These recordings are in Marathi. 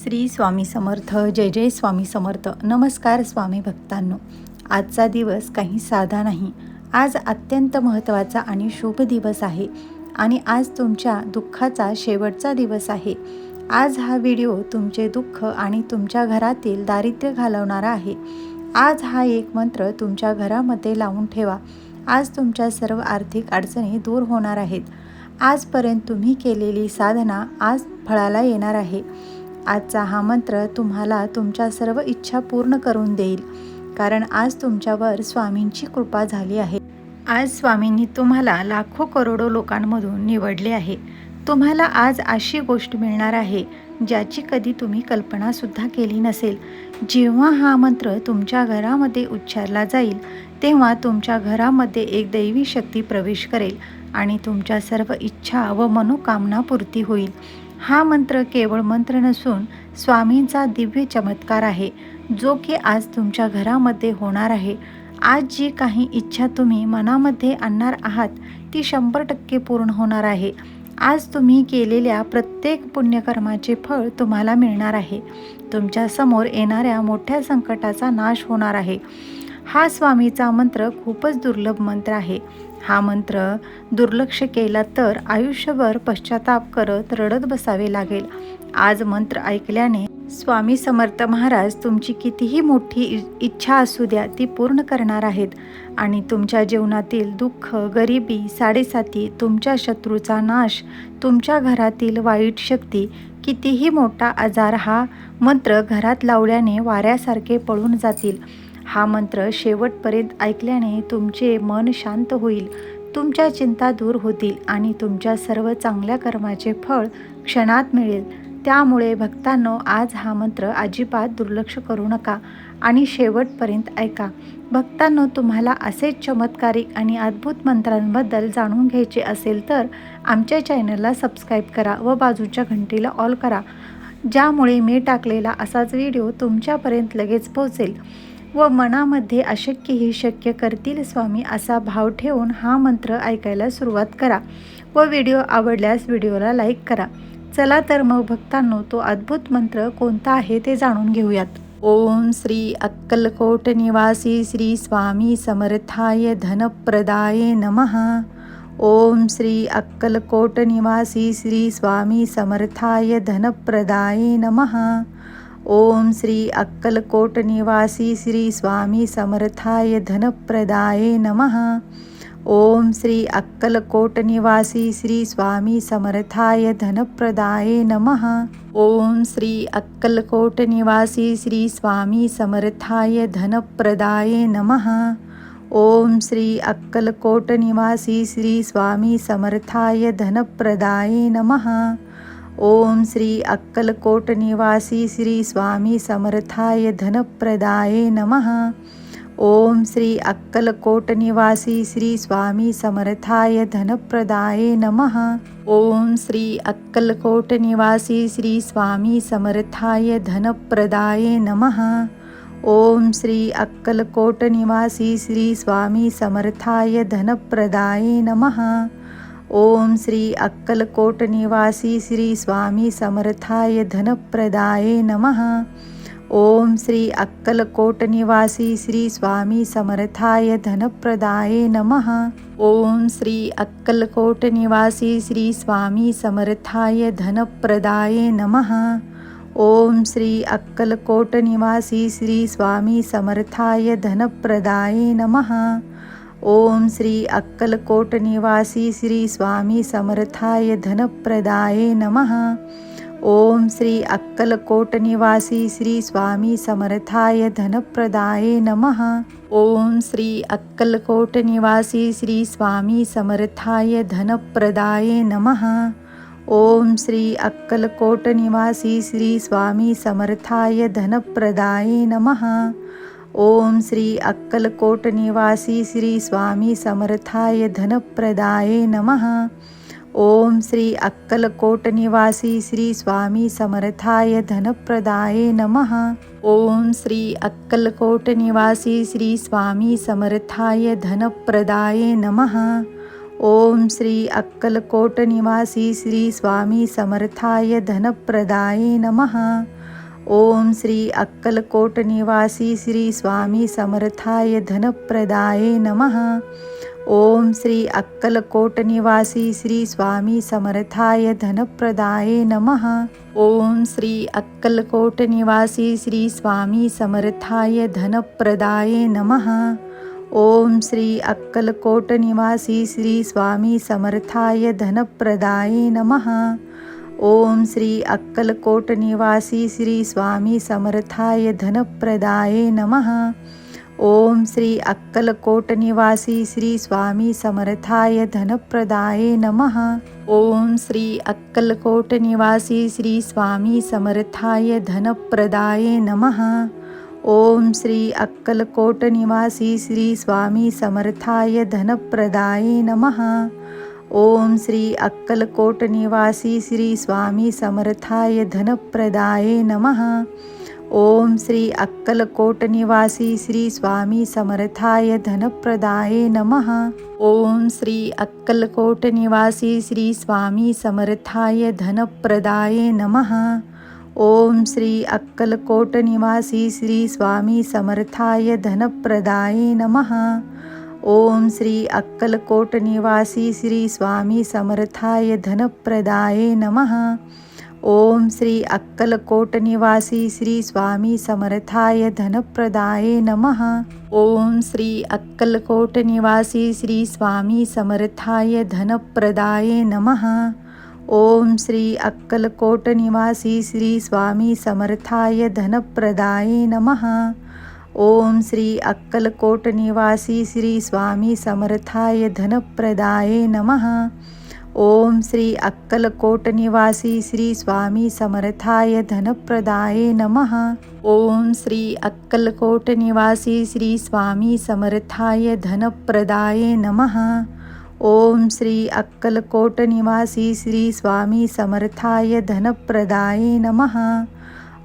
श्री स्वामी समर्थ. जय जय स्वामी समर्थ. नमस्कार स्वामी भक्तांनो. आजचा दिवस काही साधा नाही. आज अत्यंत महत्त्वाचा आणि शुभ दिवस आहे आणि आज तुमच्या दुःखाचा शेवटचा दिवस आहे. आज हा व्हिडिओ तुमचे दुःख आणि तुमच्या घरातील दारिद्र्य घालवणारा आहे. आज हा एक मंत्र तुमच्या घरामध्ये लावून ठेवा. आज तुमच्या सर्व आर्थिक अडचणी दूर होणार आहेत. आजपर्यंत तुम्ही केलेली साधना आज फळाला येणार आहे. आजचा हा मंत्र तुम्हाला तुमच्या सर्व इच्छा पूर्ण करून देईल, कारण आज तुमच्यावर स्वामींची कृपा झाली आहे. आज स्वामींनी तुम्हाला लाखो करोडो लोकांमधून निवडले आहे. तुम्हाला आज अशी गोष्ट मिळणार आहे ज्याची कधी तुम्ही कल्पनासुद्धा केली नसेल. जेव्हा हा मंत्र तुमच्या घरामध्ये उच्चारला जाईल तेव्हा तुमच्या घरामध्ये एक दैवी शक्ती प्रवेश करेल आणि तुमच्या सर्व इच्छा व मनोकामना पूर्ती होईल. हा मंत्र केवळ मंत्र नसून स्वामींचा दिव्य चमत्कार आहे, जो की आज तुमच्या घरामध्ये होणार आहे. आज जी काही इच्छा तुम्ही मनामध्ये आणणार आहात ती 100% पूर्ण होणार आहे. आज तुम्ही केलेल्या प्रत्येक पुण्यकर्माचे फळ तुम्हाला मिळणार आहे. तुमच्या समोर येणाऱ्या मोठ्या संकटाचा नाश होणार आहे. हा स्वामीचा मंत्र खूपच दुर्लभ मंत्र आहे. हा मंत्र दुर्लक्ष केला तर आयुष्यभर पश्चाताप करत रडत बसावे लागेल. आज मंत्र ऐकल्याने स्वामी समर्थ महाराज तुमची कितीही मोठी इच्छा असू द्या ती पूर्ण करणार आहेत आणि तुमच्या जीवनातील दुःख, गरिबी, साडेसाती, तुमच्या शत्रूचा नाश, तुमच्या घरातील वाईट शक्ती, कितीही मोठा आजार हा मंत्र घरात लावल्याने वाऱ्यासारखे पळून जातील. हा मंत्र शेवटपर्यंत ऐकल्याने तुमचे मन शांत होईल, तुमच्या चिंता दूर होतील आणि तुमच्या सर्व चांगल्या कर्माचे फळ क्षणात मिळेल. त्यामुळे भक्तांनो, आज हा मंत्र अजिबात दुर्लक्ष करू नका आणि शेवटपर्यंत ऐका. भक्तांनो, तुम्हाला असेच चमत्कारिक आणि अद्भुत मंत्रांबद्दल जाणून घ्यायचे असेल तर आमच्या चॅनलला सबस्क्राईब करा व बाजूच्या घंटीला ऑल करा, ज्यामुळे मी टाकलेला असाच व्हिडिओ तुमच्यापर्यंत लगेच पोहोचेल. व मनामध्ये अशक्य ही शक्य करतील स्वामी असा भाव ठेवून हा मंत्र ऐकायला सुरुवात करा व व्हिडिओ आवडल्यास व्हिडिओला लाईक करा. चला तर मग भक्तांनो, तो अद्भुत मंत्र कोणता आहे ते जाणून घेऊयात. ओम श्री अक्कलकोट निवासी श्री स्वामी समर्थाय धनप्रदाय नमः. ओम श्री अक्कलकोट निवासी श्री स्वामी समर्थाय धनप्रदाय नमः. ओम श्री अक्कलकोट निवासी श्री स्वामी समर्थाय धनप्रदाय नमः. ओम श्री अक्कलकोट निवासी श्री स्वामी समर्थाय धनप्रदाय नमः. ओम श्री अक्कलकोट निवासी श्री स्वामी समर्थाय धनप्रदाय नमः. ओम श्री अक्कलकोट निवासी श्री स्वामी समर्थाय धनप्रदाय नमः. ओम श्री अक्कलकोट निवासी श्री स्वामी समर्थाय धनप्रदाय नमः. ओम श्री अक्कलकोट निवासी श्री स्वामी समर्थाय धनप्रदाय नमः. ओम श्री अक्कलकोट निवासी श्री स्वामी समर्थाय धनप्रदाय नमः. ओम श्री अक्कलकोट निवासी श्री स्वामी समर्थाय धनप्रदाय नमः. ओम श्री अक्कलकोट निवासी श्री स्वामी समर्थाय धनप्रदाय नमः. ओम श्री अक्कलकोट निवासी श्री स्वामी समर्थाय धनप्रदाय नमः. ओम श्री अक्कलकोट निवासी श्री स्वामी समर्थाय धनप्रदाय नमः. ओम श्री अक्कलकोट निवासी श्री स्वामी समर्थाय धनप्रदाय नमः. ओम श्री अक्कलकोट निवासी श्री स्वामी समर्थाय धनप्रदाय नमः. ओम श्री अक्कलकोट निवासी श्री स्वामी समर्थाय धनप्रदाय नमः. ओम श्री अक्कलकोट निवासी श्री स्वामी समर्थाय धनप्रदाय नमः. ओम श्री अक्कलकोट निवासी श्री स्वामी समर्थाय धनप्रदाय नमः. ओम श्री अक्कलकोट निवासी श्री स्वामी समर्थाय धनप्रदाय नमः. ओम श्री अक्कलकोट निवासी श्री स्वामी समर्थाय धनप्रदाय नमः. ओम श्री अक्कलकोट निवासी श्री स्वामी समर्थाय धनप्रदाय नमः. ओम श्री अक्कलकोट निवासी श्री स्वामी समर्थाय धनप्रदाय नमः. ओम श्री अक्कलकोट निवासी श्री स्वामी समर्थाय धनप्रदाये नमः। ओम श्री अक्कलकोट निवासी श्री स्वामी समर्थाय धनप्रदाये नमः। ओम श्री अक्कलकोट निवासी श्री स्वामी समर्थाय धनप्रदाये नमः। ओम श्री अक्कलकोट निवासी श्री स्वामी समर्थाय धनप्रदाये नमः। ओम श्री अक्कलकोट निवासी श्री स्वामी समर्थाय धनप्रदाये नमः। ओम श्री अक्कलकोट निवासी श्री स्वामी समर्थाय धनप्रदाये नमः। ओम श्री अक्कलकोट निवासी श्री स्वामी समर्थाय धनप्रदाये नमः। ओम श्री अक्कलकोट निवासी श्री स्वामी समर्थाय धनप्रदाये नमः। ओम श्री अक्कलकोट निवासी श्री स्वामी समर्थाय धनप्रदाये नमः। ओम श्री अक्कलकोट निवासी श्री स्वामी समर्थाय धनप्रदाये नमः। ओम श्री अक्कलकोट निवासी श्री स्वामी समर्थाय धनप्रदाये नमः। ओम श्री अक्कलकोट निवासी श्री स्वामी समर्थाय धनप्रदाये नमः। ओम श्री अक्कलकोट निवासी श्री स्वामी समर्थाय धनप्रदाये नमः। ओम श्री अक्कलकोट निवासी श्री स्वामी समर्थाय धनप्रदाये नमः। ओम श्री अक्कलकोट निवासी श्री स्वामी समर्थाय धनप्रदाये नमः। ओम श्री अक्कलकोट निवासी श्री स्वामी समर्थाय धनप्रदाये नमः। ओम श्री अक्कलकोट निवासी श्री स्वामी समर्थाय धनप्रदाये नमः। ओम श्री अक्कलकोट निवासी श्री स्वामी समर्थाय धनप्रदाये नमः। ओम श्री अक्कलकोट निवासी श्री स्वामी समर्थाय धनप्रदाये नमः। ओम श्री अक्कलकोट निवासी श्री स्वामी समर्थाय धनप्रदाये नमः।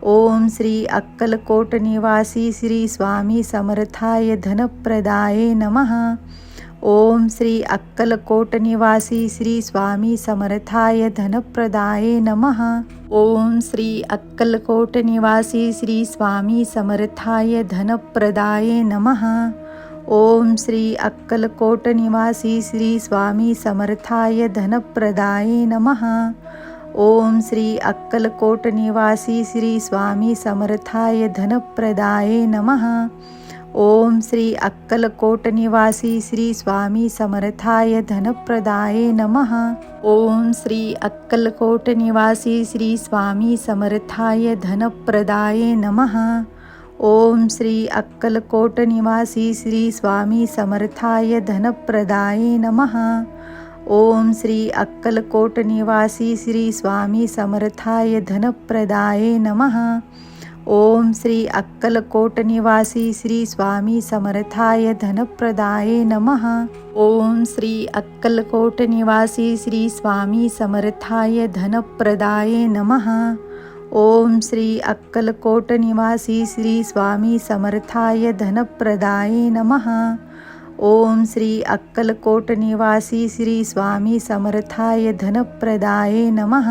ओम श्री अक्कलकोट निवासी श्री स्वामी समर्थाय धनप्रदाये नमः। ओम श्री अक्कलकोट निवासी श्री स्वामी समर्थाय धनप्रदाये नमः। ओम श्री अक्कलकोट निवासी श्री स्वामी समर्थाय धनप्रदाये नमः। ओम श्री अक्कलकोट निवासी श्री स्वामी समर्थाय धनप्रदाये नमः। ओम श्री अक्कलकोट निवासी श्री स्वामी समर्थाय धनप्रदाये नमः। ओम श्री अक्कलकोट निवासी श्री स्वामी समर्थाय धनप्रदाये नमः। ओम श्री अक्कलकोट निवासी श्री स्वामी समर्थाय धनप्रदाये नमः। ओम श्री अक्कलकोट निवासी श्री स्वामी समर्थाय धनप्रदाये नमः। ओम श्री अक्कलकोट निवासी श्री स्वामी समर्थाय धनप्रदाये नमः। ओम श्री अक्कलकोट निवासी श्री स्वामी समर्थाय धनप्रदाये नमः। ओम श्री अक्कलकोट निवासी श्री स्वामी समर्थाय धनप्रदाये नमः। ओम श्री अक्कलकोट निवासी श्री स्वामी समर्थाय धनप्रदाये नमः। ओम श्री अक्कलकोट निवासी श्री स्वामी समर्थाय धनप्रदाये नमः।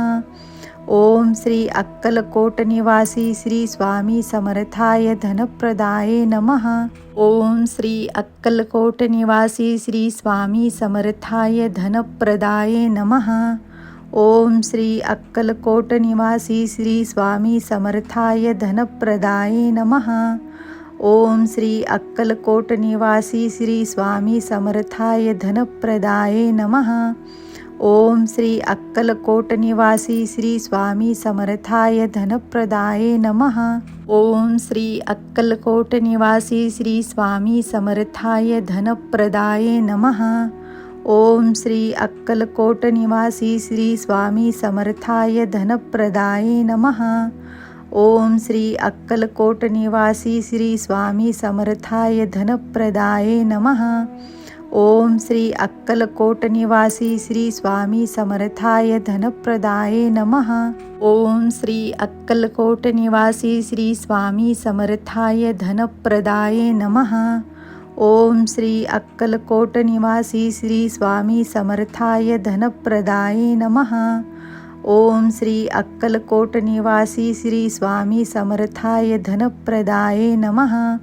ओम श्री अक्कलकोट निवासी श्री स्वामी समर्थाय धनप्रदाये नमः। ओम श्री अक्कलकोट निवासी श्री स्वामी समर्थाय धनप्रदाये नमः। ओम श्री अक्कलकोट निवासी श्री स्वामी समर्थाय धनप्रदाये नमः। ओम श्री अक्कलकोट निवासी श्री स्वामी समर्थाय धनप्रदाये नमः। ओम श्री अक्कलकोट निवासी श्री स्वामी समर्थाय धनप्रदाये नमः। ओम श्री अक्कलकोट निवासी श्री स्वामी समर्थाय धनप्रदाये नमः। ओम श्री अक्कलकोट निवासी श्री स्वामी समर्थाय धनप्रदाये नमः। ओम श्री अक्कलकोट निवासी श्री स्वामी समर्थाय धनप्रदाये नमः। ओम श्री अक्कलकोट निवासी श्री स्वामी समर्थाय धनप्रदाये नमः। ओम श्री अक्कलकोट निवासी श्री स्वामी समर्थाय धनप्रदाये नमः। ओम श्री अक्कलकोट निवासी श्री स्वामी समर्थाय धनप्रदाये नमः। ओम श्री अक्कलकोट निवासी श्री स्वामी समर्थाय धनप्रदाये नमः.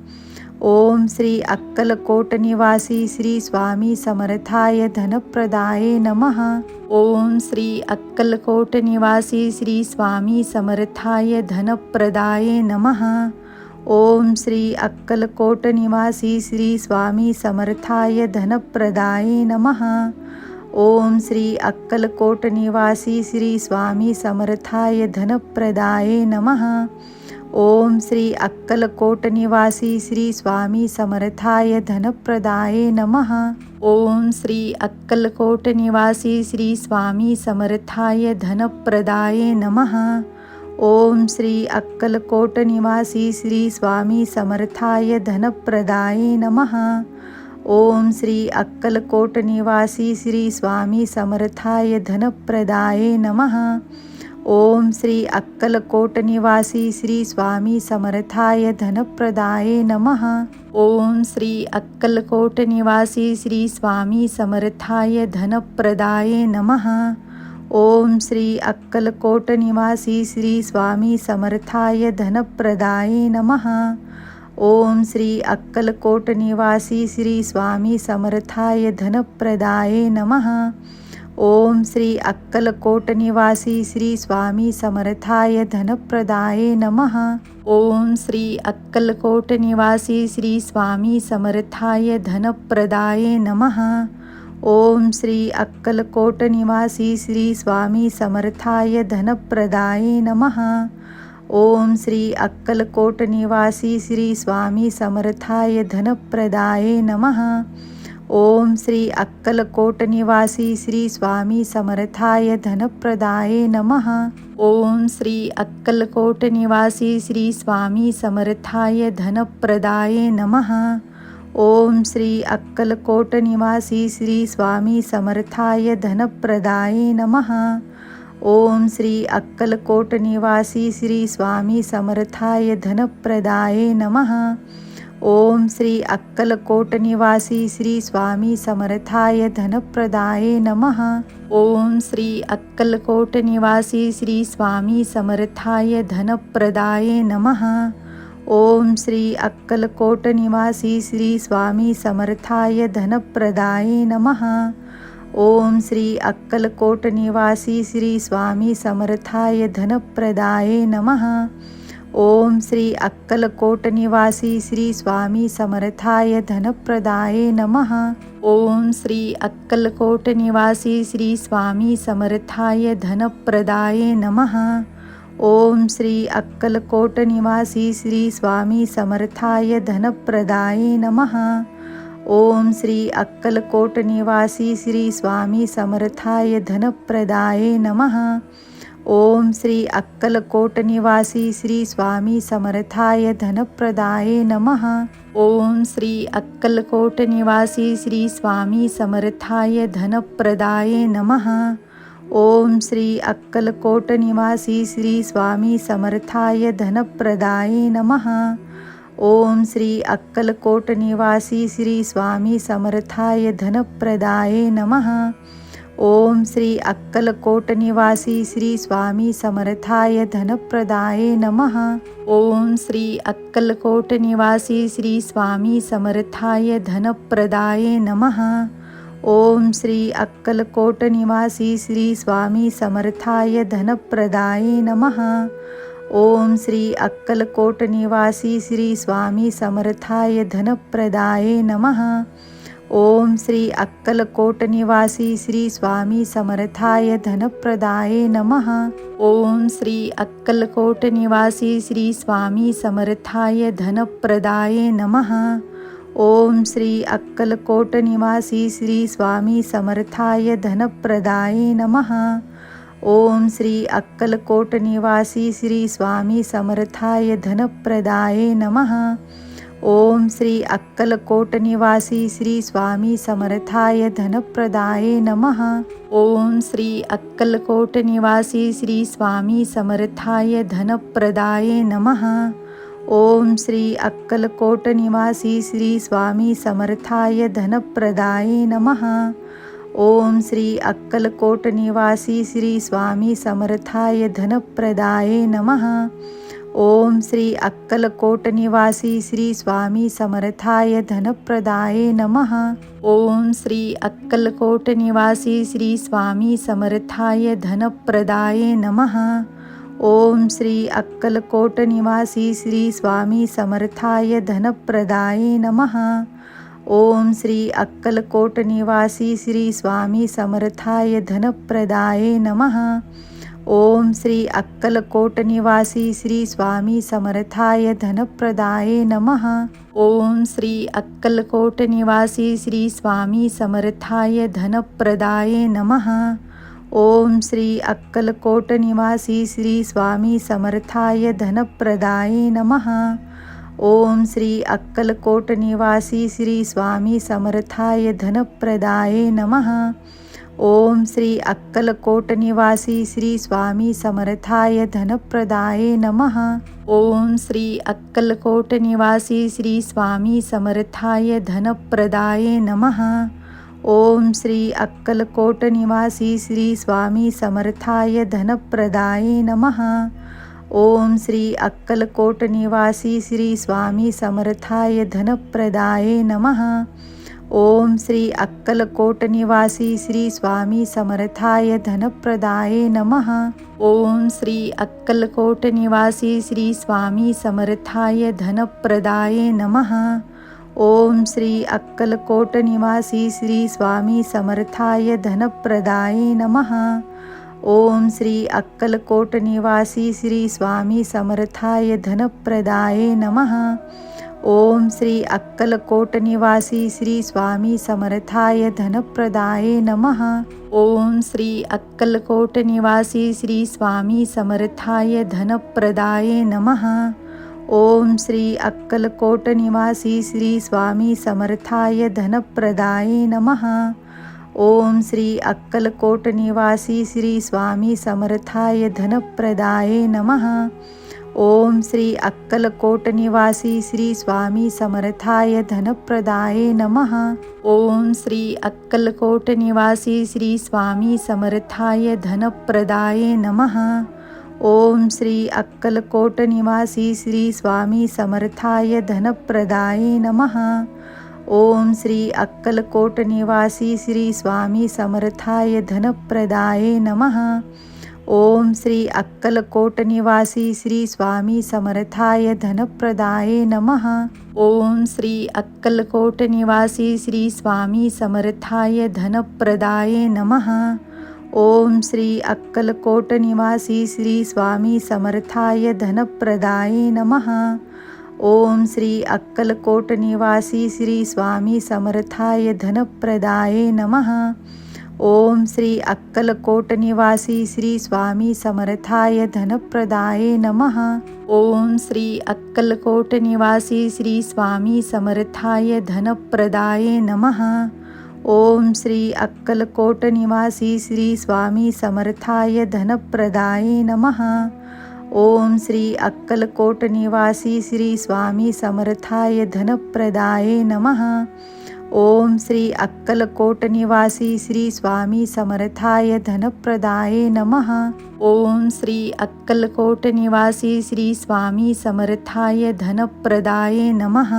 ओम श्री अक्कलकोट निवासी श्री स्वामी समर्थाय धनप्रदाये नमः. ओम श्री अक्कलकोट निवासी श्री स्वामी समर्थाय धनप्रदाये नमः. ओम श्री अक्कलकोट निवासी श्री स्वामी समर्थाय धनप्रदाये नमः. ओम श्री अक्कलकोट निवासी श्री स्वामी समर्थाय धनप्रदाये नमः. ओम श्री अक्कलकोट निवासी श्री स्वामी समर्थाय धनप्रदाये नमः. ओम श्री अक्कलकोट निवासी श्री स्वामी समर्थाय धनप्रदाये नमः. ओम श्री अक्कलकोट निवासी श्री स्वामी समर्थाय धनप्रदाये नमः. ओम श्री अक्कलकोट निवासी श्री स्वामी समर्थाय धनप्रदाये नमः. ओम श्री अक्कलकोट निवासी श्री स्वामी समर्थाय धनप्रदाये नमः. ओम श्री अक्कलकोट निवासी श्री स्वामी समर्थाय धनप्रदाये नमः. ओम श्री अक्कलकोट निवासी श्री स्वामी समर्थाय धनप्रदाये नमः. ओम श्री अक्कलकोट निवासी श्री स्वामी समर्थाय धनप्रदाये नमः. ओम श्री अक्कलकोट निवासी श्री स्वामी समर्थाय धनप्रदाये नमः. ओम श्री अक्कलकोट निवासी श्री स्वामी समर्थाय धनप्रदाये नमः. ओम श्री अक्कलकोट निवासी श्री स्वामी समर्थाय धनप्रदाये नमः. ओम श्री अक्कलकोट निवासी श्री स्वामी समर्थाय धनप्रदाये नमः. ओम श्री अक्कलकोट निवासी श्री स्वामी समर्थाय धनप्रदाये नमः. ओम श्री अक्कलकोट निवासी श्री स्वामी समर्थाय धनप्रदाये नमः. ओम श्री अक्कलकोट निवासी श्री स्वामी समर्थाय धनप्रदाये नमः. ओम श्री अक्कलकोट निवासी श्री स्वामी समर्थाय धनप्रदाये नमः. ओम श्री अक्कलकोट निवासी श्री स्वामी समर्थाय धनप्रदाये नमः. ओम श्री अक्कलकोट निवासी श्री स्वामी समर्थाय धनप्रदाये नमः. ओम श्री अक्कलकोट निवासी श्री स्वामी समर्थाय धनप्रदाये नमः. ओम श्री अक्कलकोट निवासी श्री स्वामी समर्थाय धनप्रदाये नमः. ओम श्री अक्कलकोट निवासी श्री स्वामी समर्थाय धनप्रदाये नमः. ओम श्री अक्कलकोट निवासी श्री स्वामी समर्थाय धनप्रदाये नमः. ओम श्री अक्कलकोट निवासी श्री स्वामी समर्थाय धनप्रदाये नमः. ओम श्री अक्कलकोट निवासी श्री स्वामी समर्थाय धनप्रदाये नमः. ओम श्री अक्कलकोट निवासी श्री स्वामी समर्थाय धनप्रदाये नमः. ओम श्री अक्कलकोट निवासी श्री स्वामी समर्थाय धनप्रदाये नमः. ओम श्री अक्कलकोट निवासी श्री स्वामी समर्थाय धनप्रदाये नमः. ओम श्री अक्कलकोट निवासी श्री स्वामी समर्थाय धनप्रदाये नमः. ओम श्री अक्कलकोट निवासी श्री स्वामी समर्थाय धनप्रदाये नमः. ओम श्री अक्कलकोट निवासी श्री स्वामी समर्थाय धनप्रदाये नमः. ओम श्री अक्कलकोट निवासी श्री स्वामी समर्थाय धनप्रदाये नमः. ओम श्री अक्कलकोट निवासी श्री स्वामी समर्थाय धनप्रदाये नमः. ओम श्री अक्कलकोट निवासी श्री स्वामी समर्थाय धनप्रदाये नमः. ओम श्री अक्कलकोट निवासी श्री स्वामी समर्थाय धनप्रदाये नमः. ओम श्री अक्कलकोट निवासी श्री स्वामी समर्थाय धनप्रदाये नमः. ओम श्री अक्कलकोट निवासी श्री स्वामी समर्थाय धनप्रदाये नमः. ओम श्री अक्कलकोट निवासी श्री स्वामी समर्थाय धनप्रदाये नमः. ओम श्री अक्कलकोट निवासी श्री स्वामी समर्थाय धनप्रदाये नमः. ओम श्री अक्कलकोट निवासी श्री स्वामी समर्थाय धनप्रदाये नमः. ओम श्री अक्कलकोट निवासी श्री स्वामी समर्थाय धनप्रदाये नमः। ओम श्री अक्कलकोट निवासी श्री स्वामी समर्थाय धनप्रदाये नमः। ओम श्री अक्कलकोट निवासी श्री स्वामी समर्थाय धनप्रदाये नमः। ओम श्री अक्कलकोट निवासी श्री स्वामी समर्थाय धनप्रदाये नमः। ओम श्री अक्कलकोट निवासी श्री स्वामी समर्थाय धनप्रदाये नमः। ओम श्री अक्कलकोट निवासी श्री स्वामी समर्थाय धनप्रदाये नमः। ओम श्री अक्कलकोट निवासी श्री स्वामी समर्थाय धनप्रदाये नमः। ओम श्री अक्कलकोट निवासी श्री स्वामी समर्थाय धनप्रदाये नमः। ओम श्री अक्कलकोट निवासी श्री स्वामी समर्थाय धनप्रदाये नमः। ओम श्री अक्कलकोट निवासी श्री स्वामी समर्थाय धनप्रदाये नमः। ओम श्री अक्कलकोट निवासी श्री स्वामी समर्थाय धनप्रदाये नमः। ओम श्री अक्कलकोट निवासी श्री स्वामी समर्थाय धनप्रदाये नमः। ओम श्री अक्कलकोट निवासी श्री स्वामी समर्थाय धनप्रदाये नमः। ओम श्री अक्कलकोट निवासी श्री स्वामी समर्थाय धनप्रदाये नमः। ओम श्री अक्कलकोट निवासी श्री स्वामी समर्थाय धनप्रदाये नमः। ओम श्री अक्कलकोट निवासी श्री स्वामी समर्थाय धनप्रदाये नमः। ओम श्री अक्कलकोट निवासी श्री स्वामी समर्थाय धनप्रदाये नमः। ओम श्री अक्कलकोट निवासी श्री स्वामी समर्थाय धनप्रदाये नमः। ओम श्री अक्कलकोट निवासी श्री स्वामी समर्थाय धनप्रदाये नमः। ओम श्री अक्कलकोट निवासी श्री स्वामी समर्थाय धनप्रदाये नमः। ओम श्री अक्कलकोट निवासी श्री स्वामी समर्थाय धनप्रदाये नमः। ओम श्री अक्कलकोट निवासी श्री स्वामी समर्थाय धनप्रदाये नमः। ओम श्री अक्कलकोट निवासी श्री स्वामी समर्थाय धनप्रदाये नमः। ओम श्री अक्कलकोट निवासी श्री स्वामी समर्थाय धनप्रदाये नमः। ओम श्री अक्कलकोट निवासी श्री स्वामी समर्थाय धनप्रदाये नमः। ओम श्री अक्कलकोट निवासी श्री स्वामी समर्थाय धनप्रदाये नमः। ओम श्री अक्कलकोट निवासी श्री स्वामी समर्थाय धनप्रदाये नमः। ओम श्री अक्कलकोट निवासी श्री स्वामी समर्थाय धनप्रदाये नमः। ओम श्री अक्कलकोट निवासी श्री स्वामी समर्थाय धनप्रदाये नमः। ओम श्री अक्कलकोट निवासी श्री स्वामी समर्थाय धनप्रदाये नमः। ओम श्री अक्कलकोट निवासी श्री स्वामी समर्थाय धनप्रदाये नमः। ओम श्री अक्कलकोट निवासी श्री स्वामी समर्थाय धनप्रदाये नमः। ओम श्री अक्कलकोट निवासी श्री स्वामी समर्थाय धनप्रदाये नमः। ओम श्री अक्कलकोट निवासी श्री स्वामी समर्थाय धनप्रदाये नमः। ओम श्री अक्कलकोट निवासी श्री स्वामी समर्थाय धनप्रदाये नमः।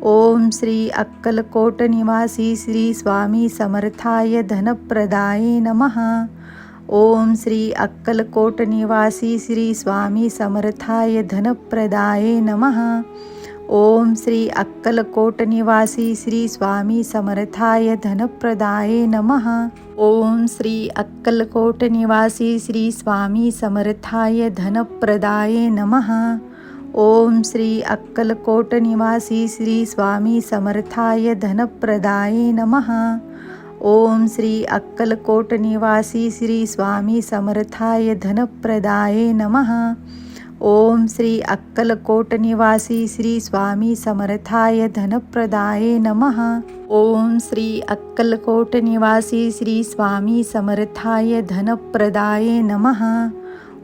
ओम श्री अक्कलकोट निवासी श्री स्वामी समर्थाय धनप्रदाये नमः। ओम श्री अक्कलकोट निवासी श्री स्वामी समर्थाय धनप्रदाये नमः। ओम श्री अक्कलकोट निवासी श्री स्वामी समर्थाय धनप्रदाये नमः। ओम श्री अक्कलकोट निवासी श्री स्वामी समर्थाय धनप्रदाये नमः। ओम श्री अक्कलकोट निवासी श्री स्वामी समर्थाय धनप्रदाये नमः। ओम श्री अक्कलकोट निवासी श्री स्वामी समर्थाय धनप्रदाये नमः। ओम श्री अक्कलकोट निवासी श्री स्वामी समर्थाय धनप्रदाये नमः। ओम श्री अक्कलकोट निवासी श्री स्वामी समर्थाय धनप्रदाये नमः।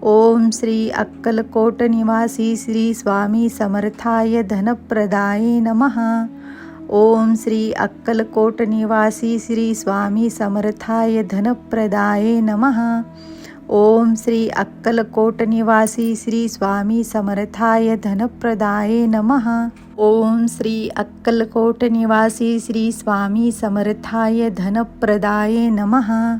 ओम श्री अक्कलकोट निवासी श्री स्वामी समर्थाय धनप्रदाये नमः। ओम श्री अक्कलकोट निवासी श्री स्वामी समर्थाय धनप्रदाये नमः. ओम श्री अक्कलकोट निवासी श्री स्वामी समर्थाय धनप्रदाये नमः. ओम श्री अक्कलकोट निवासी श्री स्वामी समर्थाय धनप्रदाये नमः.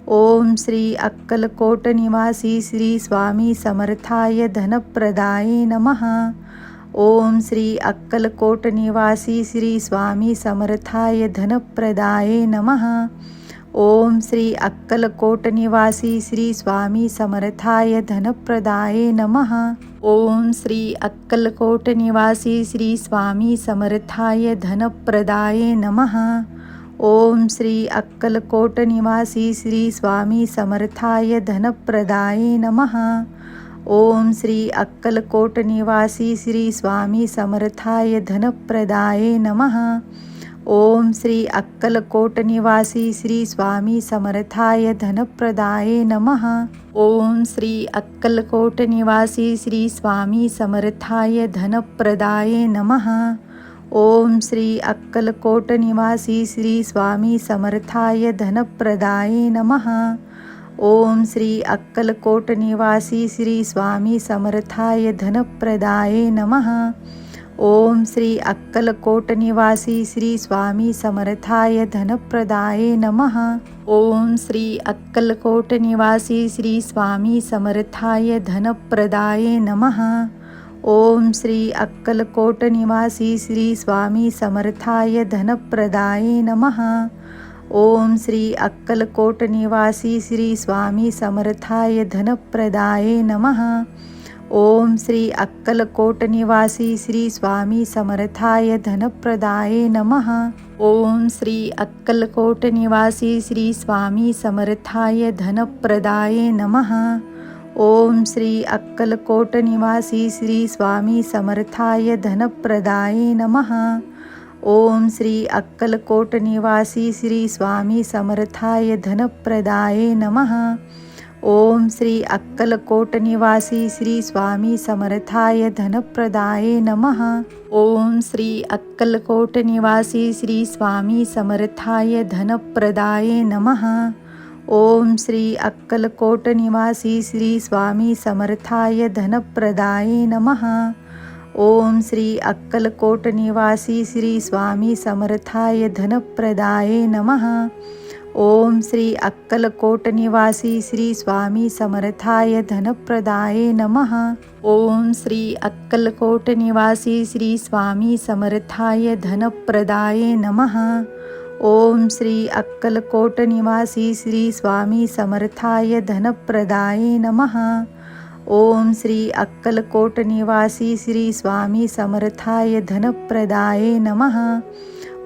ओम श्री अक्कलकोट निवासी श्री स्वामी समर्थाय धनप्रदाये नमः. ओम श्री अक्कलकोट निवासी श्री स्वामी समर्थाय धनप्रदाये नमः. ओम श्री अक्कलकोट निवासी श्री स्वामी समर्थाय धनप्रदाये नमः. ओम श्री अक्कलकोट निवासी श्री स्वामी समर्थाय धनप्रदाये नमः. ओम श्री अक्कलकोट निवासी श्री स्वामी समर्थाय धनप्रदाये नमः. ओम श्री अक्कलकोट निवासी श्री स्वामी समर्थाय धनप्रदाये नमः. ओम श्री अक्कलकोट निवासी श्री स्वामी समर्थाय धनप्रदाये नमः. ओम श्री अक्कलकोट निवासी श्री स्वामी समर्थाय धनप्रदाये नमः. ओम श्री अक्कलकोट निवासी श्री स्वामी समर्थाय धनप्रदाये नमः. ओम श्री अक्कलकोट निवासी श्री स्वामी समर्थाय धनप्रदाये नमः. ओम श्री अक्कलकोट निवासी श्री स्वामी समर्थाय धनप्रदाये नमः. ओम श्री अक्कलकोट निवासी श्री स्वामी समर्थाय धनप्रदाये नमः. ओम श्री अक्कलकोट निवासी श्री स्वामी समर्थाय धनप्रदाये नमः. ओम श्री अक्कलकोट निवासी श्री स्वामी समर्थाय धनप्रदाये नमः. ओम श्री अक्कलकोट निवासी श्री स्वामी समर्थाय धनप्रदाये नमः. ओम श्री अक्कलकोट निवासी श्री स्वामी समर्थाय धनप्रदाये नमः. ओम श्री अक्कलकोट निवासी श्री स्वामी समर्थाय धनप्रदाये नमः. ओम श्री अक्कलकोट निवासी श्री स्वामी समर्थाय धनप्रदाये नमः. ओम श्री अक्कलकोट निवासी श्री स्वामी समर्थाय धनप्रदाये नमः. ओम श्री अक्कलकोट निवासी श्री स्वामी समर्थाय धनप्रदाये नमः. ओम श्री अक्कलकोट निवासी श्री स्वामी समर्थाय धनप्रदाये नमः. ओम श्री अक्कलकोट निवासी श्री स्वामी समर्थाय धनप्रदाये नमः. ओम श्री अक्कलकोट निवासी श्री स्वामी समर्थाय धनप्रदाये नमः. ओम श्री अक्कलकोट निवासी श्री स्वामी समर्थाय धनप्रदाये नमः. ओम श्री अक्कलकोट निवासी श्री स्वामी समर्थाय धनप्रदाये नमः. ओम श्री अक्कलकोट निवासी श्री स्वामी समर्थाय धनप्रदाये नमः.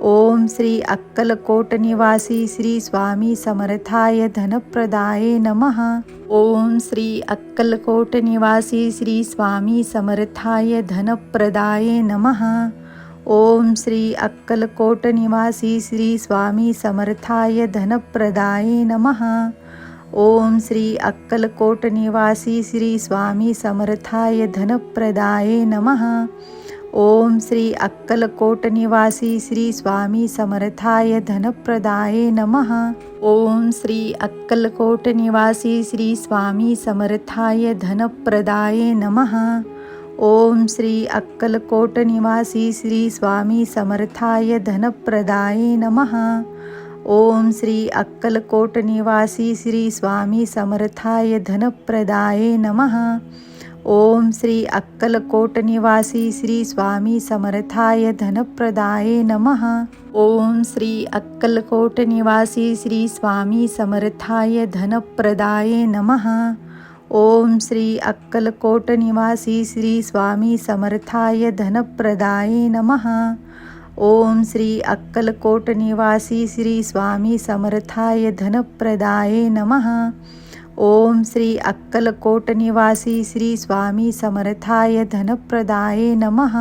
ओम श्री अक्कलकोट निवासी श्री स्वामी समर्थाय धनप्रदाये नमः. ओम श्री अक्कलकोट निवासी श्री स्वामी समर्थाय धनप्रदाये नमः. ओम श्री अक्कलकोट निवासी श्री स्वामी समर्थाय धनप्रदाये नमः. ओम श्री अक्कलकोट निवासी श्री स्वामी समर्थाय धनप्रदाये नमः. ओम श्री अक्कलकोट निवासी श्री स्वामी समर्थाय धनप्रदाये नमः. ओम श्री अक्कलकोट निवासी श्री स्वामी समर्थाय धनप्रदाये नमः. ओम श्री अक्कलकोट निवासी श्री स्वामी समर्थाय धनप्रदाये नमः. ओम श्री अक्कलकोट निवासी श्री स्वामी समर्थाय धनप्रदाये नमः. ओम श्री अक्कलकोट निवासी श्री स्वामी समर्थाय धनप्रदाये नमः. ओम श्री अक्कलकोट निवासी श्री स्वामी समर्थाय धनप्रदाये नमः. ओम श्री अक्कलकोट निवासी श्री स्वामी समर्थाय धनप्रदाये नमः. ओम श्री अक्कलकोट निवासी श्री स्वामी समर्थाय धनप्रदाये नमः. ओम श्री अक्कलकोट निवासी श्री स्वामी समर्थाय धनप्रदाये नमः.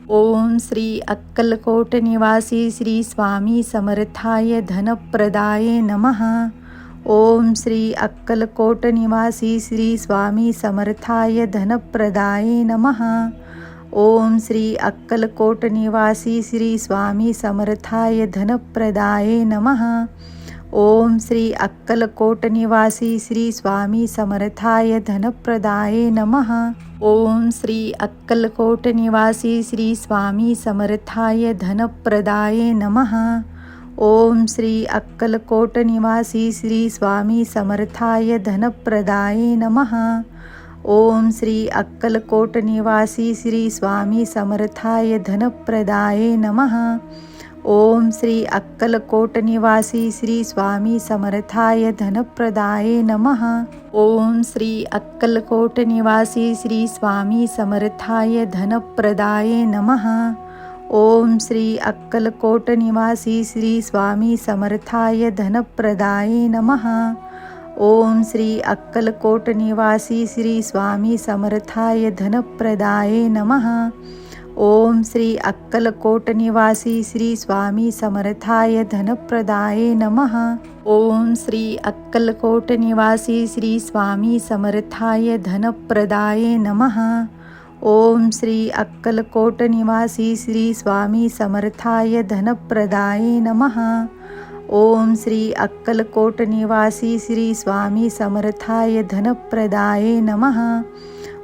ओम श्री अक्कलकोट निवासी श्री स्वामी समर्थाय धनप्रदाये नमः. ओम श्री अक्कलकोट निवासी श्री स्वामी समर्थाय धनप्रदाये नमः. ओम श्री अक्कलकोट निवासी श्री स्वामी समर्थाय धनप्रदाये नमः. ओम श्री अक्कलकोट निवासी श्री स्वामी समर्थाय धनप्रदाये नमः. ओम श्री अक्कलकोट निवासी श्री स्वामी समर्थाय धनप्रदाये नमः. ओम श्री अक्कलकोट निवासी श्री स्वामी समर्थाय धनप्रदाये नमः. ओम श्री अक्कलकोट निवासी श्री स्वामी समर्थाय धनप्रदाये नमः. ओम श्री अक्कलकोट निवासी श्री स्वामी समर्थाय धनप्रदाये नमः. ओम श्री अक्कलकोट निवासी श्री स्वामी समर्थाय धनप्रदाये नमः. ओम श्री अक्कलकोट निवासी श्री स्वामी समर्थाय धनप्रदाये नमः. ओम श्री अक्कलकोट निवासी श्री स्वामी समर्थाय धनप्रदाये नमः. ओम श्री अक्कलकोट निवासी श्री स्वामी समर्थाय धनप्रदाये नमः. ओम श्री अक्कलकोट निवासी श्री स्वामी समर्थाय धनप्रदाये नमः. ओम श्री अक्कलकोट निवासी श्री स्वामी समर्थाय धनप्रदाये नमः. ओम श्री अक्कलकोट निवासी श्री स्वामी समर्थाय धनप्रदाये नमः.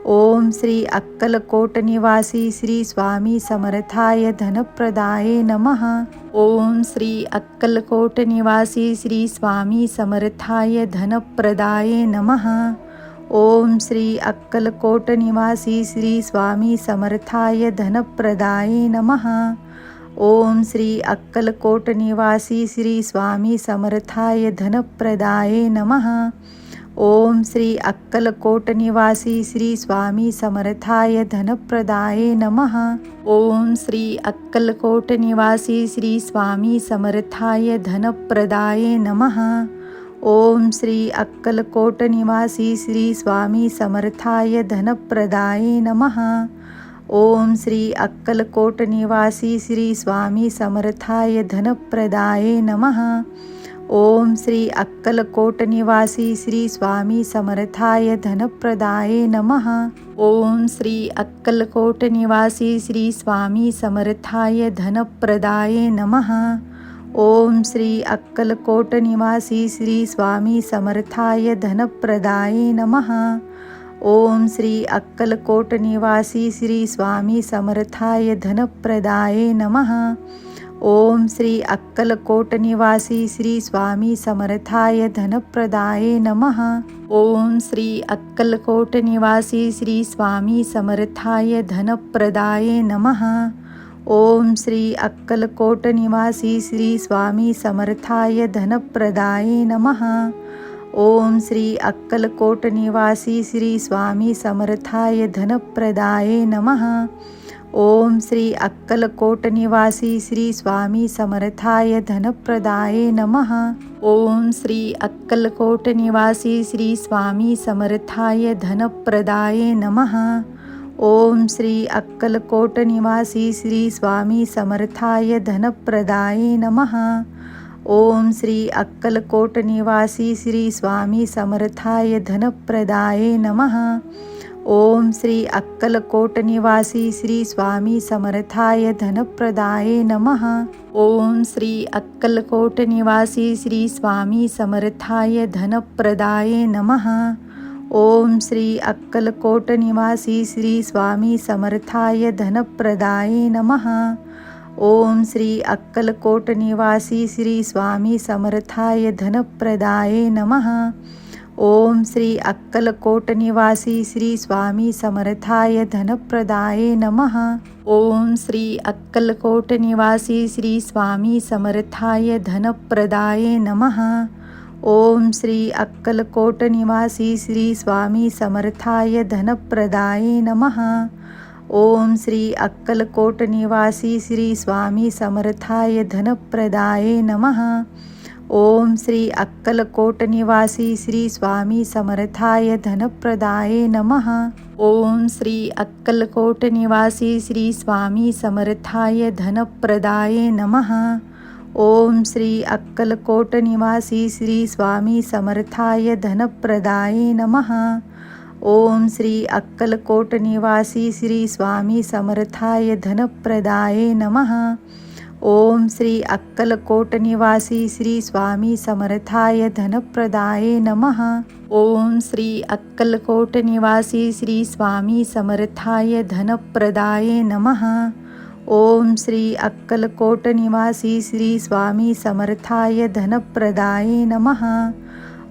ओम श्री अक्कलकोट निवासी श्री स्वामी समर्थाय धनप्रदाये नमः. ओम श्री अक्कलकोट निवासी श्री स्वामी समर्थाय धनप्रदाये नमः. ओम श्री अक्कलकोट निवासी श्री स्वामी समर्थाय धनप्रदाये नमः. ओम श्री अक्कलकोट निवासी श्री स्वामी समर्थाय धनप्रदाये नमः. ओम श्री अक्कलकोट निवासी श्री स्वामी समर्थाय धनप्रदाये नमः. ओम श्री अक्कलकोट निवासी श्री स्वामी समर्थाय धनप्रदाये नमः. ओम श्री अक्कलकोट निवासी श्री स्वामी समर्थाय धनप्रदाये नमः. ओम श्री अक्कलकोट निवासी श्री स्वामी समर्थाय धनप्रदाये नमः. ओम श्री अक्कलकोट निवासी श्री स्वामी समर्थाय धनप्रदाये नमः. ओम श्री अक्कलकोट निवासी श्री स्वामी समर्थाय धनप्रदाये नमः. ओम श्री अक्कलकोट निवासी श्री स्वामी समर्थाय धनप्रदाये नमः. ओम श्री अक्कलकोट निवासी श्री स्वामी समर्थाय धनप्रदाये नमः. ओम श्री अक्कलकोट निवासी श्री स्वामी समर्थाय धनप्रदाये नमः. ओम श्री अक्कलकोट निवासी श्री स्वामी समर्थाय धनप्रदाये नमः. ओम श्री अक्कलकोट निवासी श्री स्वामी समर्थाय धनप्रदाये नमः. ओम श्री अक्कलकोट निवासी श्री स्वामी समर्थाय धनप्रदाये नमः. ओम श्री अक्कलकोट निवासी श्री स्वामी समर्थाय धनप्रदाये नमः. ओम श्री अक्कलकोट निवासी श्री स्वामी समर्थाय धनप्रदाये नमः. ओम श्री अक्कलकोट निवासी श्री स्वामी समर्थाय धनप्रदाये नमः. ओम श्री अक्कलकोट निवासी श्री स्वामी समर्थाय धनप्रदाये नमः. ओम श्री अक्कलकोट निवासी श्री स्वामी समर्थाय धनप्रदाये नमः. ओम श्री अक्कलकोट निवासी श्री स्वामी समर्थाय धनप्रदाये नमः. ओम श्री अक्कलकोट निवासी श्री स्वामी समर्थाय धनप्रदाये नमः. ओम श्री अक्कलकोट निवासी श्री स्वामी समर्थाय धनप्रदाये नमः. ओम श्री अक्कलकोट निवासी श्री स्वामी समर्थाय धनप्रदाये नमः. ओम श्री अक्कलकोट निवासी श्री स्वामी समर्थाय धनप्रदाये नमः. ओम श्री अक्कलकोट निवासी श्री स्वामी समर्थाय धनप्रदाये नमः. ओम श्री अक्कलकोट निवासी श्री स्वामी समर्थाय धनप्रदाये नमः. ओम श्री अक्कलकोट निवासी श्री स्वामी समर्थाय धनप्रदाये नमः. ओम श्री अक्कलकोट निवासी श्री स्वामी समर्थाय धनप्रदाये नमः. ओम श्री अक्कलकोट निवासी श्री स्वामी समर्थाय धनप्रदाये नमः. ओम श्री अक्कलकोट निवासी श्री स्वामी समर्थाय धनप्रदाये नमः. ओम श्री अक्कलकोट निवासी श्री स्वामी समर्थाय धनप्रदाये नमः. ओम श्री अक्कलकोट निवासी श्री स्वामी समर्थाय धनप्रदाये नमः. ओम श्री अक्कलकोट निवासी श्री स्वामी समर्थाय धनप्रदाये नमः.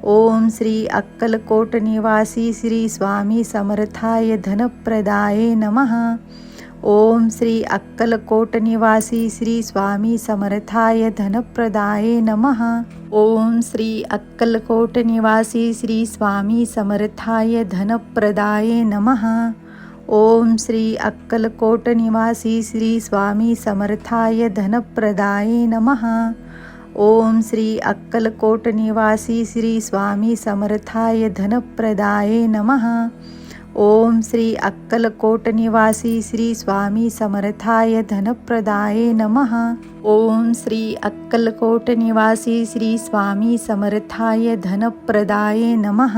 ओम श्री अक्कलकोट निवासी श्री स्वामी समर्थाय धनप्रदाये नमः. ओम श्री अक्कलकोट निवासी श्री स्वामी समर्थाय धनप्रदाये नमः. ओम श्री अक्कलकोट निवासी श्री स्वामी समर्थाय धनप्रदाये नमः. ओम श्री अक्कलकोट निवासी श्री स्वामी समर्थाय धनप्रदाये नमः. ओम श्री अक्कलकोट निवासी श्री स्वामी समर्थाय धनप्रदाये नमः. ओम श्री अक्कलकोट निवासी श्री स्वामी समर्थाय धनप्रदाये नमः. ओम श्री अक्कलकोट निवासी श्री स्वामी समर्थाय धनप्रदाये नमः.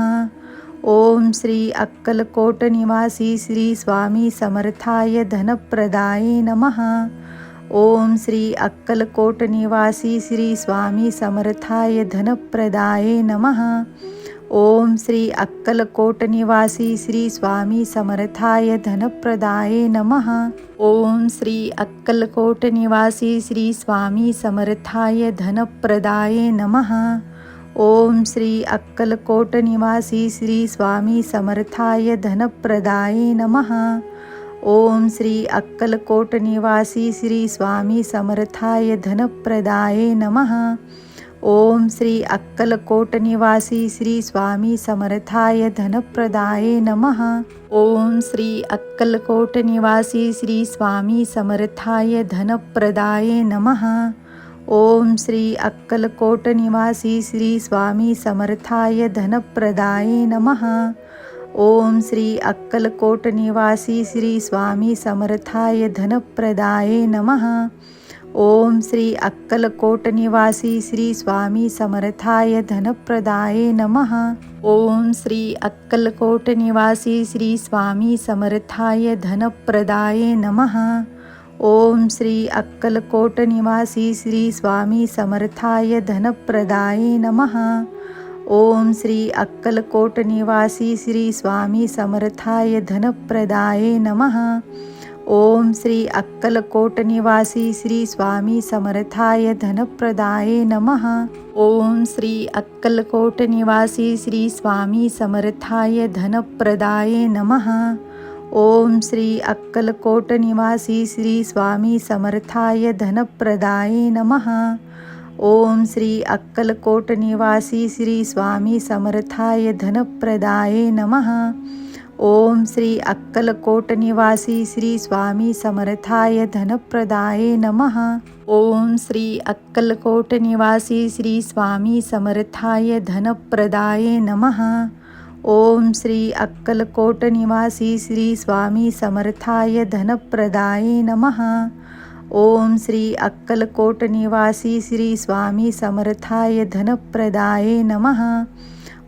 ओम श्री अक्कलकोट निवासी श्री स्वामी समर्थाय धनप्रदाये नमः. ओम श्री अक्कलकोट निवासी श्री स्वामी समर्थाय धनप्रदाये नमः. ओम श्री अक्कलकोट निवासी श्री स्वामी समर्थाय धनप्रदाये नमः. ओम श्री अक्कलकोट निवासी श्री स्वामी समर्थाय धनप्रदाये नमः. ओम श्री अक्कलकोट निवासी श्री स्वामी समर्थाय धनप्रदाये नमः. ओम श्री अक्कलकोट निवासी श्री स्वामी समर्थाय धनप्रदाये नमः. ओम श्री अक्कलकोट निवासी श्री स्वामी समर्थाय धनप्रदाये नमः. ओम श्री अक्कलकोट निवासी श्री स्वामी समर्थाय धनप्रदाये नमः. ओम श्री अक्कलकोट निवासी श्री स्वामी समर्थाय धनप्रदाये नमः. ओम श्री अक्कलकोट निवासी श्री स्वामी समर्थाय धनप्रदाये नमः. ओम श्री अक्कलकोट निवासी श्री स्वामी समर्थाय धनप्रदाये नमः. ओम श्री अक्कलकोट निवासी श्री स्वामी समर्थाय धनप्रदाये नमः. ओम श्री अक्कलकोट निवासी श्री स्वामी समर्थाय धनप्रदाये नमः. ओम श्री अक्कलकोट निवासी श्री स्वामी समर्थाय धनप्रदाये नमः. ओम श्री अक्कलकोट निवासी श्री स्वामी समर्थाय धनप्रदाये नमः. ओम श्री अक्कलकोट निवासी श्री स्वामी समर्थाय धनप्रदाये नमः. ओम श्री अक्कलकोट निवासी श्री स्वामी समर्थाय धनप्रदाये नमः. ओम श्री अक्कलकोट निवासी श्री स्वामी समर्थाय धनप्रदाये नमः. ओम श्री अक्कलकोट निवासी श्री स्वामी समर्थाय धनप्रदाये नमः. ओम श्री अक्कलकोट निवासी श्री स्वामी समर्थाय धनप्रदाये नमः. ओम श्री अक्कलकोट निवासी श्री स्वामी समर्थाय धनप्रदाये नमः. ओम श्री अक्कलकोट निवासी श्री स्वामी समर्थाय धनप्रदाये नमः.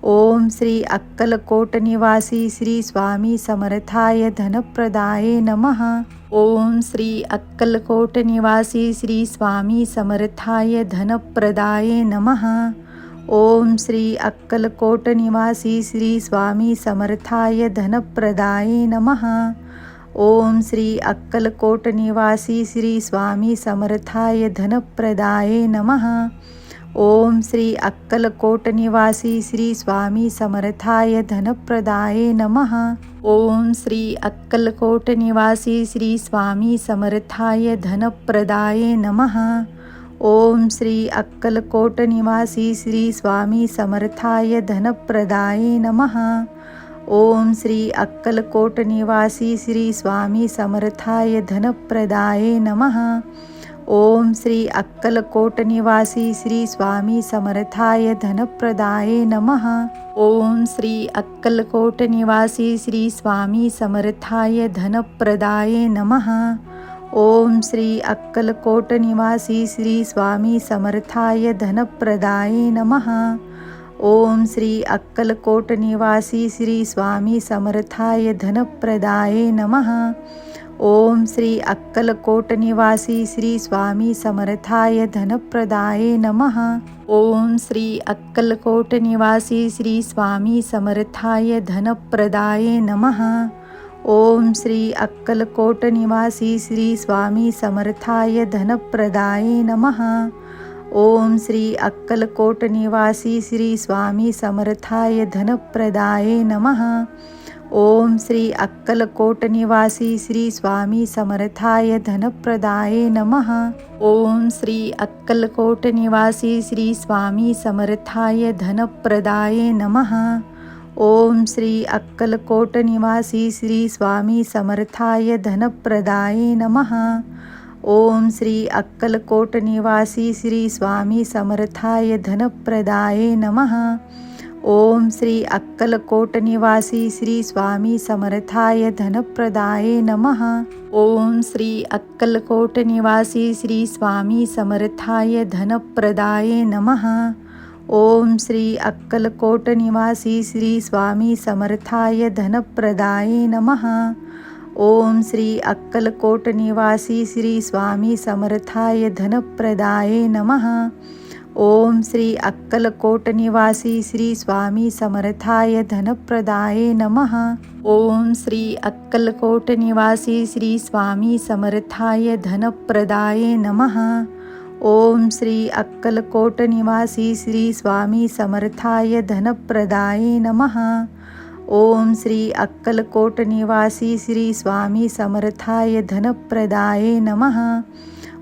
ओम श्री अक्कलकोट निवासी श्री स्वामी समर्थाय धनप्रदाये नमः. ओम श्री अक्कलकोट निवासी श्री स्वामी समर्थाय धनप्रदाये नमः. ओम श्री अक्कलकोट निवासी श्री स्वामी समर्थाय धनप्रदाये नमः. ओम श्री अक्कलकोट निवासी श्री स्वामी समर्थाय धनप्रदाये नमः. ओम श्री अक्कलकोट निवासी श्री स्वामी समर्थाय धनप्रदाये नमः. ओम श्री अक्कलकोट निवासी श्री स्वामी समर्थाय धनप्रदाये नमः. ओम श्री अक्कलकोट निवासी श्री स्वामी समर्थाय धनप्रदाये नमः. ओम श्री अक्कलकोट निवासी श्री स्वामी समर्थाय धनप्रदाये नमः. ओम श्री अक्कलकोट निवासी श्री स्वामी समर्थाय धनप्रदाये नमः. ओम श्री अक्कलकोट निवासी श्री स्वामी समर्थाय धनप्रदाये नमः. ओम श्री अक्कलकोट निवासी श्री स्वामी समर्थाय धनप्रदाये नमः. ओम श्री अक्कलकोट निवासी श्री स्वामी समर्थाय धनप्रदाये नमः। ओम श्री अक्कलकोट निवासी श्री स्वामी समर्थाय धनप्रदाये नमः। ओम श्री अक्कलकोट निवासी श्री स्वामी समर्थाय धनप्रदाये नमः। ओम श्री अक्कलकोट निवासी श्री स्वामी समर्थाय धनप्रदाये नमः। ओम श्री अक्कलकोट निवासी श्री स्वामी समर्थाय धनप्रदाये नमः। ओम श्री अक्कलकोट निवासी श्री स्वामी समर्थाय धनप्रदाये नमः। ओम श्री अक्कलकोट निवासी श्री स्वामी समर्थाय धनप्रदाये नमः। ओम श्री अक्कलकोट निवासी श्री स्वामी समर्थाय धनप्रदाये नमः। ओम श्री अक्कलकोट निवासी श्री स्वामी समर्थाय धनप्रदाये नमः। ओम श्री अक्कलकोट निवासी श्री स्वामी समर्थाय धनप्रदाये नमः। ओम श्री अक्कलकोट निवासी श्री स्वामी समर्थाय धनप्रदाये नमः। ओम श्री अक्कलकोट निवासी श्री स्वामी समर्थाय धनप्रदाये नमः। ओम श्री अक्कलकोट निवासी श्री स्वामी समर्थाय धनप्रदाये नमः। ओम श्री अक्कलकोट निवासी श्री स्वामी समर्थाय धनप्रदाये नमः। ओम श्री अक्कलकोट निवासी श्री स्वामी समर्थाय धनप्रदाये नमः। ओम श्री अक्कलकोट निवासी श्री स्वामी समर्थाय धनप्रदाये नमः। ओम श्री अक्कलकोट निवासी श्री स्वामी समर्थाय धनप्रदाये नमः।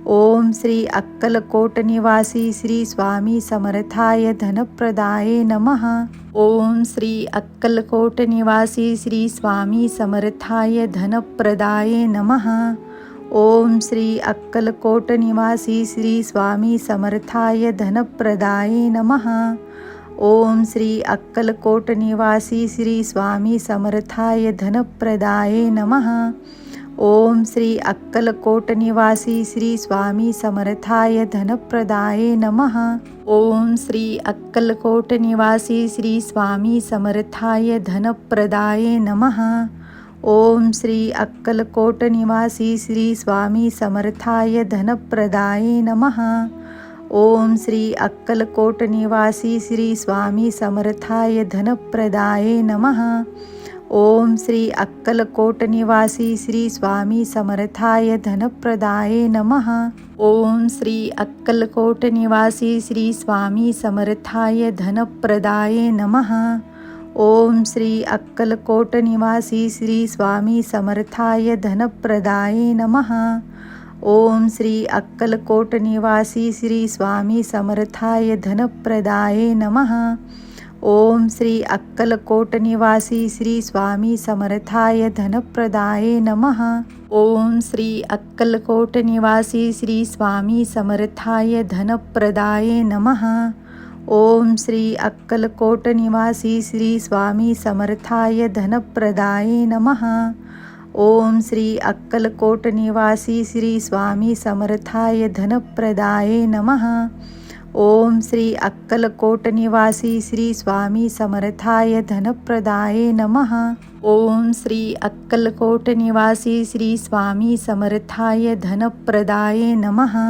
ओम श्री अक्कलकोट निवासी श्री स्वामी समर्थाय धनप्रदाये नमः। ओम श्री अक्कलकोट निवासी श्री स्वामी समर्थाय धनप्रदाये नमः। ओम श्री अक्कलकोट निवासी श्री स्वामी समर्थाय धनप्रदाये नमः। ओम श्री अक्कलकोट निवासी श्री स्वामी समर्थाय धनप्रदाये नमः। ओम श्री अक्कलकोट निवासी श्री स्वामी समर्थाय धनप्रदाये नमः। ओम श्री अक्कलकोट निवासी श्री स्वामी समर्थाय धनप्रदाये नमः। ओम श्री अक्कलकोट निवासी श्री स्वामी समर्थाय धनप्रदाये नमः। ओम श्री अक्कलकोट निवासी श्री स्वामी समर्थाय धनप्रदाये नमः। ओम श्री अक्कलकोट निवासी श्री स्वामी समर्थाय धनप्रदाये नमः। ओम श्री अक्कलकोट निवासी श्री स्वामी समर्थाय धनप्रदाये नमः। ओम श्री अक्कलकोट निवासी श्री स्वामी समर्थाय धनप्रदाये नमः। ओम श्री अक्कलकोट निवासी श्री स्वामी समर्थाय धनप्रदाये नमः। ओम श्री अक्कलकोट निवासी श्री स्वामी समर्थाय धनप्रदाये नमः। ओम श्री अक्कलकोट निवासी श्री स्वामी समर्थाय धनप्रदाये नमः। ओम श्री अक्कलकोट निवासी श्री स्वामी समर्थाय धनप्रदाये नमः। ओम श्री अक्कलकोट निवासी श्री स्वामी समर्थाय धनप्रदाये नमः। ओम श्री अक्कलकोट निवासी श्री स्वामी समर्थाय धनप्रदाये नमः। ओम श्री अक्कलकोट निवासी श्री स्वामी समर्थाय धनप्रदाये नमः।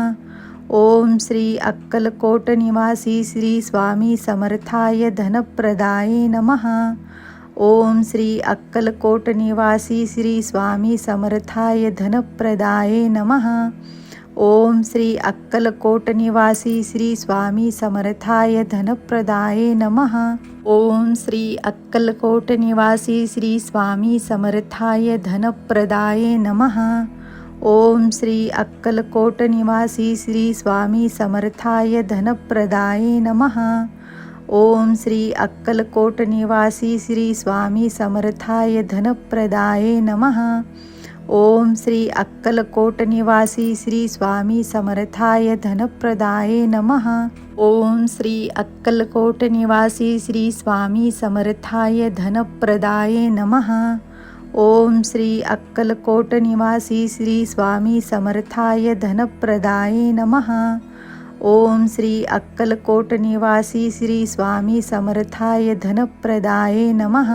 ओम श्री अक्कलकोट निवासी श्री स्वामी समर्थाय धनप्रदाये नमः। ओम श्री अक्कलकोट निवासी श्री स्वामी समर्थाय धनप्रदाये नमः। ओम श्री अक्कलकोट निवासी श्री स्वामी समर्थाय धनप्रदाये नमः। ओम श्री अक्कलकोट निवासी श्री स्वामी समर्थाय धनप्रदाये नमः। ओम श्री अक्कलकोट निवासी श्री स्वामी समर्थाय धनप्रदाये नमः। ओम श्री अक्कलकोट निवासी श्री स्वामी समर्थाय धनप्रदाये नमः। ओम श्री अक्कलकोट निवासी श्री स्वामी समर्थाय धनप्रदाये नमः। ओम श्री अक्कलकोट निवासी श्री स्वामी समर्थाय धनप्रदाये नमः। ओम श्री अक्कलकोट निवासी श्री स्वामी समर्थाय धनप्रदाये नमः। ओम श्री अक्कलकोट निवासी श्री स्वामी समर्थाय धनप्रदाये नमः.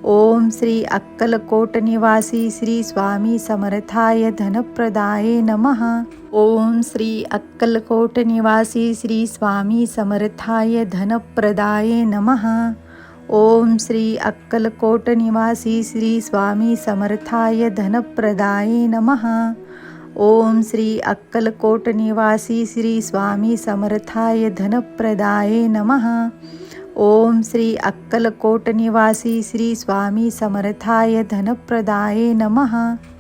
ओम श्री अक्कलकोट निवासी श्री स्वामी समर्थाय धनप्रदाये नमः. ओम श्री अक्कलकोट निवासी श्री स्वामी समर्थाय धनप्रदाये नमः. ओम श्री अक्कलकोट निवासी श्री स्वामी समर्थाय धनप्रदाये नमः. ओम श्री अक्कलकोट निवासी श्री स्वामी समर्थाय धनप्रदाये नमः. ओम श्री अक्कलकोट निवासी श्री स्वामी समर्थाय धनप्रदाये नमः.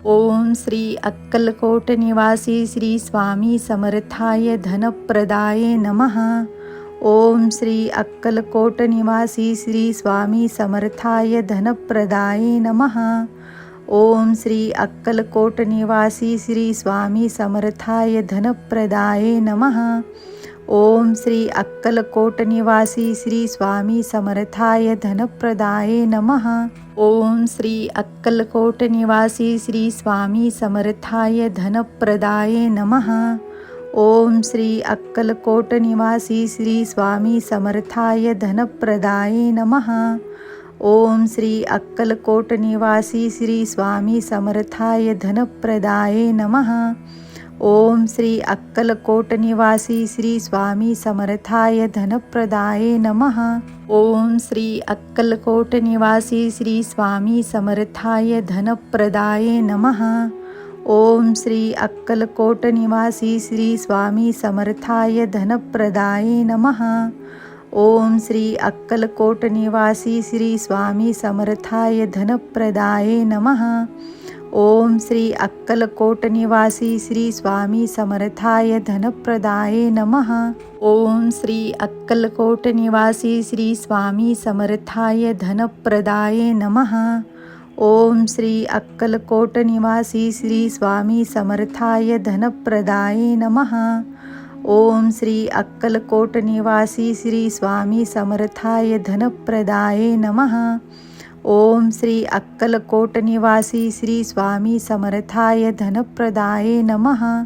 ओम श्री अक्कलकोट निवासी श्री स्वामी समर्थाय धनप्रदाये नमः. ओम श्री अक्कलकोट निवासी श्री स्वामी समर्थाय धनप्रदाये नमः. ओम श्री अक्कलकोट निवासी श्री स्वामी समर्थाय धनप्रदाये नमः. ओम श्री अक्कलकोट निवासी श्री स्वामी समर्थाय धनप्रदाये नमः. ओम श्री अक्कलकोट निवासी श्री स्वामी समर्थाय धनप्रदाये नमः. ओम श्री अक्कलकोट निवासी श्री स्वामी समर्थाय धनप्रदाये नमः. ओम श्री अक्कलकोट निवासी श्री स्वामी समर्थाय धनप्रदाये नमः. ओम श्री अक्कलकोट निवासी श्री स्वामी समर्थाय धनप्रदाये नमः. ओम श्री अक्कलकोट निवासी श्री स्वामी समर्थाय धनप्रदाये नमः. ओम श्री अक्कलकोट निवासी श्री स्वामी समर्थाय धनप्रदाये नमः. ओम श्री अक्कलकोट निवासी श्री स्वामी समर्थाय धनप्रदाये नमः. ओम श्री अक्कलकोट निवासी श्री स्वामी समर्थाय धनप्रदाये नमः. ओम श्री अक्कलकोट निवासी श्री स्वामी समर्थाय धनप्रदाये नमः. ओम श्री अक्कलकोट निवासी श्री स्वामी समर्थाय धनप्रदाये नमः. ओम श्री अक्कलकोट निवासी श्री स्वामी समर्थाय धनप्रदाये नमः. ओम श्री अक्कलकोट निवासी श्री स्वामी समर्थाय धनप्रदाये नमः.